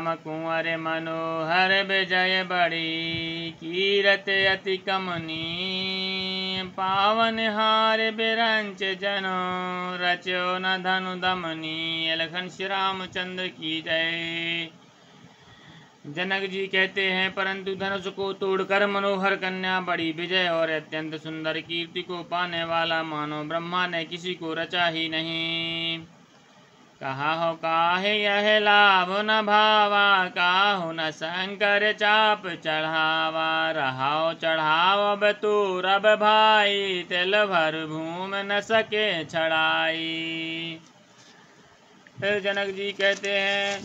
राम कुंवर मनोहर विजय बड़ी कीरत अति कमनी पावन हार बिरंच जनो रचो न धनु दमनी। लखन श्री रामचंद्र की जय। जनक जी कहते हैं, परंतु धनुष को तोड़कर मनोहर कन्या बड़ी विजय और अत्यंत सुंदर कीर्ति को पाने वाला मानो ब्रह्मा ने किसी को रचा ही नहीं। कहा हो काहे यह लाभ न भावा, काहु न शंकर चाप चढ़ावा। रहाओ चढ़ाओ अब तूर अब भाई, तिल भर भूम न सके छड़ाई। फिर जनक जी कहते हैं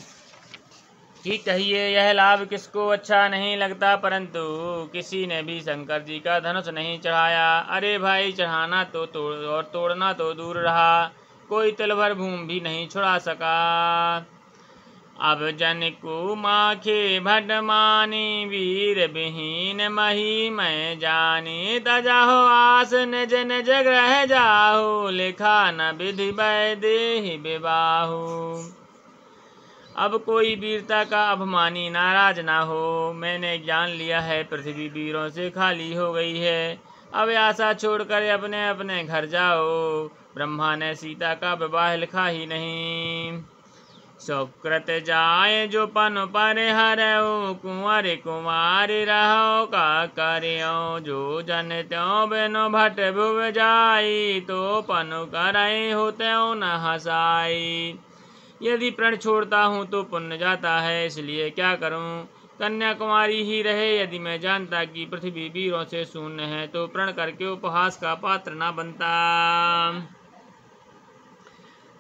कि कहिए यह लाभ किसको अच्छा नहीं लगता, परंतु किसी ने भी शंकर जी का धनुष नहीं चढ़ाया। अरे भाई, चढ़ाना तो और तोड़ना तो दूर रहा, कोई तिल भर भूमि भी नहीं छुड़ा सका। अब जन को माखे भट मानी, वीर विहीन मही मैं जानी। तजाहो आस निज निज ग्रह जाहु, लिखा न विधि वैदेही विवाहु। अब कोई वीरता का अभिमानी नाराज ना हो। मैंने ज्ञान लिया है, पृथ्वी वीरों से खाली हो गई है। अब आशा छोड़कर अपने अपने घर जाओ। ब्रह्मा ने सीता का विवाह लिखा ही नहीं। सुकृत जाए जो पन पर हरऊ, कुंवर कुमारी रहो का करियो। जो जन त्यों बिनु भट भुव जाई, तो पनु करई हो त्यों न हसाई। यदि प्रण छोड़ता हूँ तो पुण्य जाता है, इसलिए क्या करूँ, कन्याकुमारी ही रहे। यदि मैं जानता कि पृथ्वी वीरों से शून्य है, तो प्रण करके उपहास का पात्र न बनता।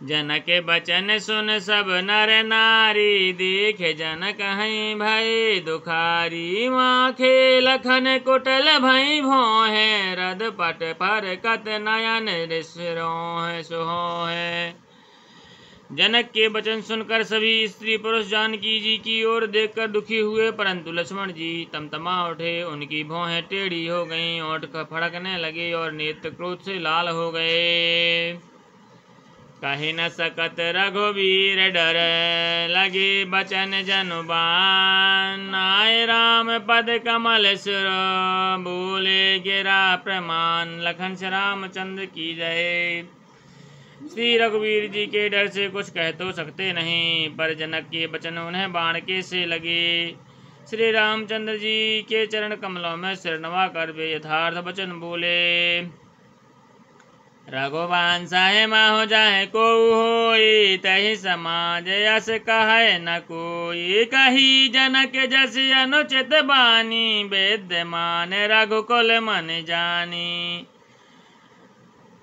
जनक बचन सुन सब नर नारी, देखे जनक हई भई दुखारी। माखे लखन कुटल भई भोहे, रद पट पर कत नयन ऋषिरों सोहे। जनक के वचन सुनकर सभी स्त्री पुरुष जानकी जी की ओर देखकर दुखी हुए, परंतु लक्ष्मण जी तमतमा उठे। उनकी भौहें टेढ़ी हो गईं, ओठ फड़कने लगे और नेत्र क्रोध से लाल हो गए। कहि न सकत रघुवीर डर, लगे बचन जनुबान। आए राम पद कमल सुर, बोले गिरा प्रमाण। लखन श्री रामचंद्र की जय। श्री रघुवीर जी के डर से कुछ कह तो सकते नहीं, पर जनक के वचन उन्हें बाण के से लगे। श्री रामचंद्र जी के चरण कमलों में सिर नवा कर वे यथार्थ वचन बोले। रघुवंश माहो जाहे को होई, तहि समाज यस कहे न कोई। कही जनक जस अनुचित बानी, विद्यमान रघुकुल मन जानी।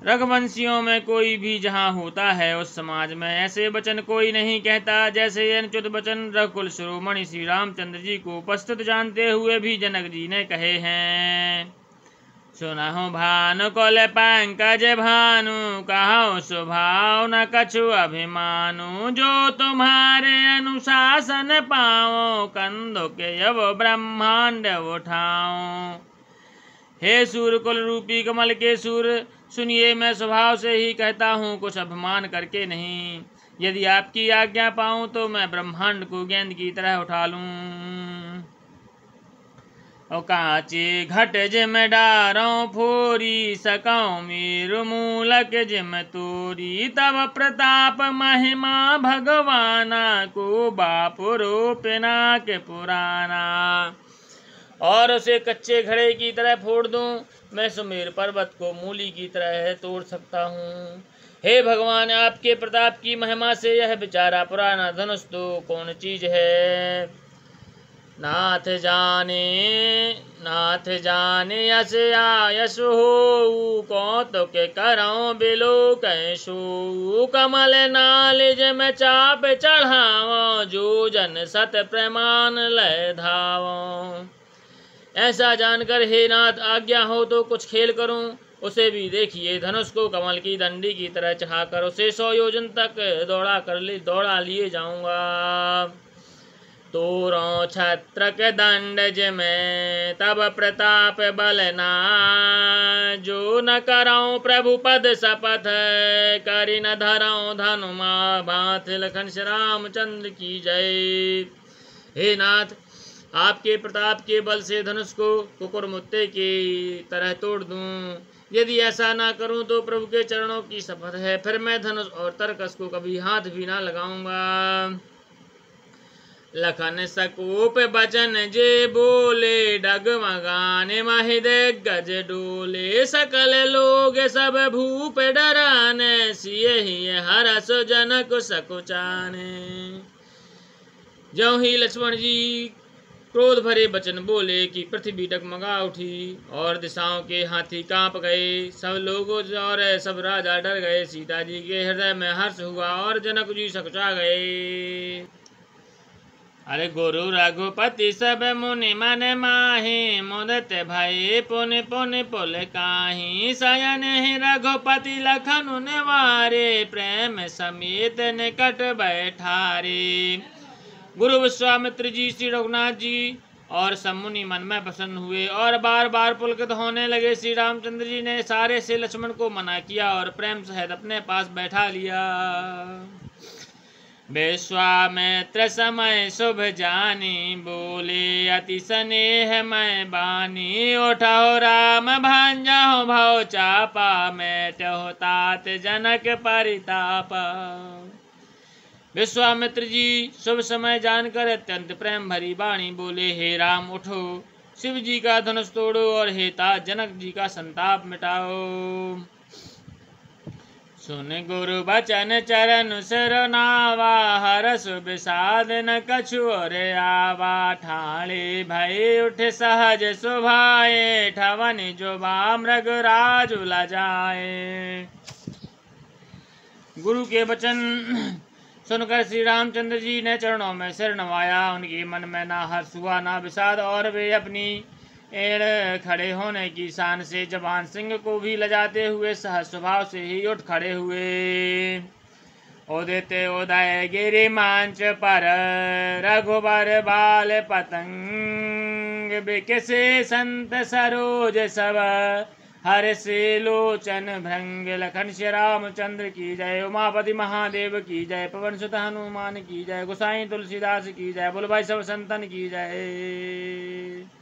रघुवंशियों में कोई भी जहाँ होता है, उस समाज में ऐसे वचन कोई नहीं कहता, जैसे अनुचित वचन रघुकुल शिरोमणि श्री रामचंद्र जी को उपस्थित जानते हुए भी जनक जी ने कहे हैं। सुनहु भानु कुल पंकज भानु, कहो स्वभाव न कछु अभिमानु। जो तुम्हारे अनुशासन पाओ, कंदो के यव ब्रह्मांड उठाओ। हे सूर्यकुल रूपी कमल के सूर, सुनिए, मैं स्वभाव से ही कहता हूँ, कुछ अभिमान करके नहीं। यदि आपकी आज्ञा पाऊँ तो मैं ब्रह्मांड को गेंद की तरह उठा लूँ। ओ कांचे घट जिम डारों फोरी, सकौं मेरु मूलक जिम तोरी। तब प्रताप महिमा भगवाना, को बापु रूपिना के पुराना। और उसे कच्चे घड़े की तरह फोड़ दूं, मैं सुमेर पर्वत को मूली की तरह तोड़ सकता हूँ। हे भगवान, आपके प्रताप की महिमा से यह बेचारा पुराना धनुष तो कौन चीज है। नाथ जाने यस आयस हो, कौतुक करऊं बिलो कैसो। कमल नालिज में चाप चढ़ावो, जो जन सत प्रमाण लय धावो। ऐसा जानकर हे नाथ, आज्ञा हो तो कुछ खेल करूं। उसे भी देखिए, धनुष को कमल की डंडी की तरह चढ़ाकर उसे 100 योजन तक दौड़ा लिए जाऊंगा। तोरो छत्र के दंड जिमें तब प्रताप बलना, जो न करऊं प्रभु पद शपथ, करि न धरऊं धनुमा बाथ। लखन श्री रामचंद्र की जय। हे नाथ, आपके प्रताप के बल से धनुष को कुकुरमुत्ते की तरह तोड़ दूं। यदि ऐसा ना करूं तो प्रभु के चरणों की शपथ है, फिर मैं धनुष और तरकस को कभी हाथ भी ना लगाऊंगा। लखन सकोप बचन जे बोले, डगमगाने महिदय गज डोले। सकल लोग सब भूप डराने, सिय ही हरस जनक सकुचाने। ज्यों ही लक्ष्मण जी क्रोध भरे वचन बोले कि पृथ्वी डगमगा उठी और दिशाओं के हाथी कांप गए। सब लोगों और सब राजा डर गए। सीता जी के हृदय में हर्ष हुआ और जनक जी सकुचा गए। अरे गुरु रघुपति सब मुनि मन माहि, मुदत भये पुनि पुनि पुल काही। शयन ही रघुपति लखन निवारे, प्रेम समेत निकट बैठारे। गुरु विश्वामित्र जी, श्री रघुनाथ जी और सब मुनि मन में प्रसन्न हुए और बार बार पुलकित होने लगे। श्री रामचंद्र जी ने सारे से लक्ष्मण को मना किया और प्रेम सहित अपने पास बैठा लिया। विश्वामित्र समय शुभ जानी, बोले अति स्नेह मैं बानी। उठो राम भांजहो भव चापा, मेटहो तात जनक परितापा। विश्वामित्र जी शुभ समय जानकर अत्यंत प्रेम भरी वाणी बोले, हे राम उठो, शिव जी का धनुष तोड़ो और हे तात जनक जी का संताप मिटाओ। सुन गुरु बचन चरण सिर नावा, हरस विषाद न कछु और आवा। ठाणे भय उठ सहज सुभाए, ठवन जुबा मृग राज लजाए। गुरु के वचन सुनकर श्री रामचंद्र जी ने चरणों में सिर नवाया। उनके मन में ना हर्ष हुआ ना विषाद, और वे अपनी एड़ खड़े होने की शान से जवान सिंह को भी लजाते हुए सहज स्वभाव से ही उठ खड़े हुए। उदित उदय गिरि मांच पर, रघुबर बाल पतंग। बिकसे संत सरोज सब, हर से लोचन भृंग। लखन श्री रामचंद्र की जय, उमापति महादेव की जय, पवन सुत हनुमान की जय, गोसाई तुलसीदास की जय, बोल भाई सब संतन की जय।